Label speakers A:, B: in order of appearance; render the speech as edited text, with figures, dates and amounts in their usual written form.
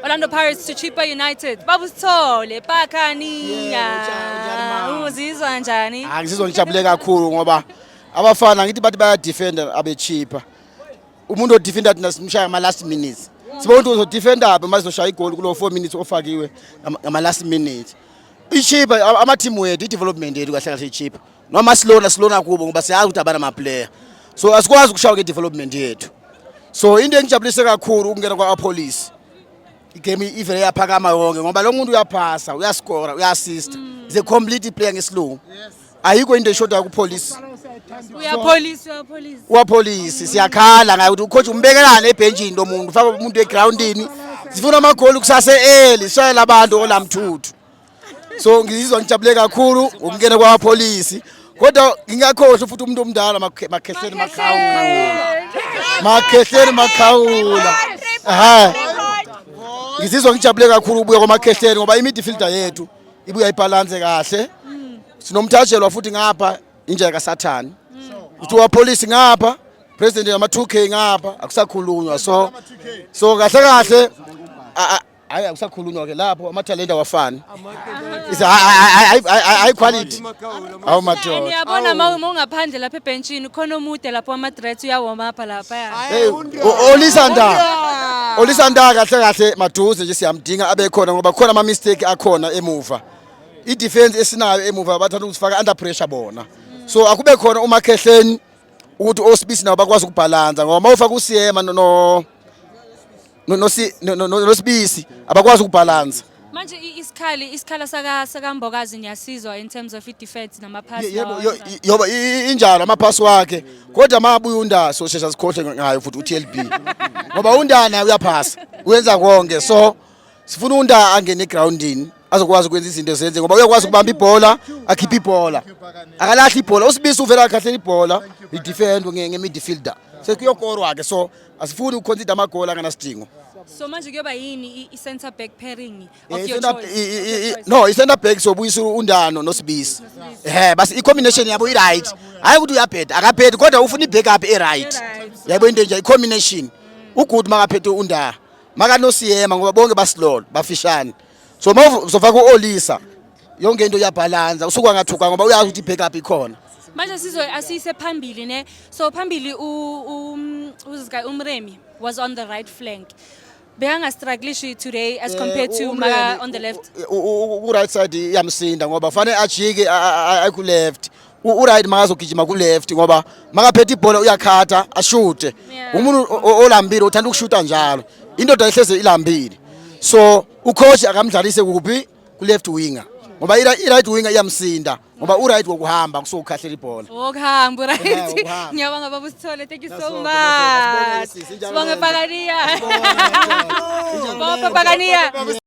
A: Orlando Pirates to Chippa United. Babu Sithole, Pakania. Uzizwa njani?
B: Ngizizwa ngijabule kakhulu ngoba abafana ngithi bathi baya defender abechipa. Umuntu odefender thina simshaya ama last minutes. Sibona ukuthi uzodefender apha mazizoshaya igoli kulo 4 minutes ofakiwe ngama last minute. Ichipa ama team wethu i-development yethu kahle kahle ichipa. Noma silona kubo ngoba siyazi ukuthi abana ama player. So asikwazi ukushaya ke development yethu. So into engijabulise kakhulu ukungena kwa police. Igame ivele yaphakama yonke ngoba lo muntu uyaphasa, uyascora, uyassist. Is a complete player ngesilungu. Ayikho into eshoda ku police. Uya police siyakhala ngayo ukuthi ucoach umbekelana ebenchini lo muntu ufaka umuntu egroundini. Sifuna amagoli kusase early, shayela abantu olamthuthu. So ngizizwa ngijabule kakhulu ukungena kwa police. Kodwa ngingakhohle futhi umuntu omdala makhehleni makhawula. Ngizizwa ngijabule kakhulu ubuye kwamakhehleni ngoba imidfielder yethu ibuya ibalance kahle. Sinomthajelwa futhi ngapha injeka kaSathani. Uthiwa police ngapha, president ama 2K ngapha akusakhulunywa so kahle hayi akusakhulunywa ke lapho amathalenta wafani. High quality. Awu madoda.
A: Ngiyabona mawungaphandle lapha ebenchini khona umude lapho ama threats uyawoma apha lapha.
B: Olisanda kahle maduze nje siyamdinga abekhona ngoba khona ama mistake akhona emuva. I-defense esinayo emuva bathanda ukusifaka under pressure bona. So akube khona umakhehleni ukuthi osibisi nabo bakwazi ukubalanza ngoba mawufaka uSiyema nosibisi abakwazi ukubalanza.
A: Manje isikhala saka Mbokazi nyasizwa in terms of defense nama pass.
B: Yoba injalo ama pass wakhe kodwa mabuya uNdana so shesha sikhohle ngayo futhi uTLB. Ngoba uNdana uyaphasa uyenza konke so sifuna uNdana angene egroundini azokwazi ukwenza izinto ezenze ngoba uyakwazi ukubamba ibhola akhipha ibhola akalahla ibhola usibisi uvela kahle ibhola idefend ngemidfielder sekuyokorwa ke so asifuni ukuconsider amagoli anganasidingo.
A: So manje kuyoba yini i-center back pairing of your choice?
B: No, i-center back sobuyisa uNdana noSibisi. Basi i-combination yabo i-right. Hayi ukuthi uyaphetha akaphethe kodwa ufuna i-backup e-right. Yabo into nje i-combination. Ugood makaphethe uNdana. Maka noSiyema ngoba bonke basilolo bafishane. So mawuzofaka uOlisa yonke into iyabalance usuka ngathuka ngoba uyazi ukuthi i-backup ikhona.
A: Manje asise phambili ne so phambili uMremi was on the right flank. Behanga struggle today as compared to Maka on the left.
B: Right side iyamsinda ngoba fanele ajike ku left. Right makazogijima ku left ngoba makaphethe ibhola uyakhatha ashute. Umuntu olambile uthanda ukushuta njalo. Indoda ehleze ilambile. So ucoach akamdlalise kuphi ku left winger. Ngoba i-right winger iyamsinda ngoba u-right wokuhamba kusokukhahlela ibhola.
A: Wokuhamba right. Ngiyabonga Babu Sithole, thank you so much. Sibonge Pakania. Baba Pakania.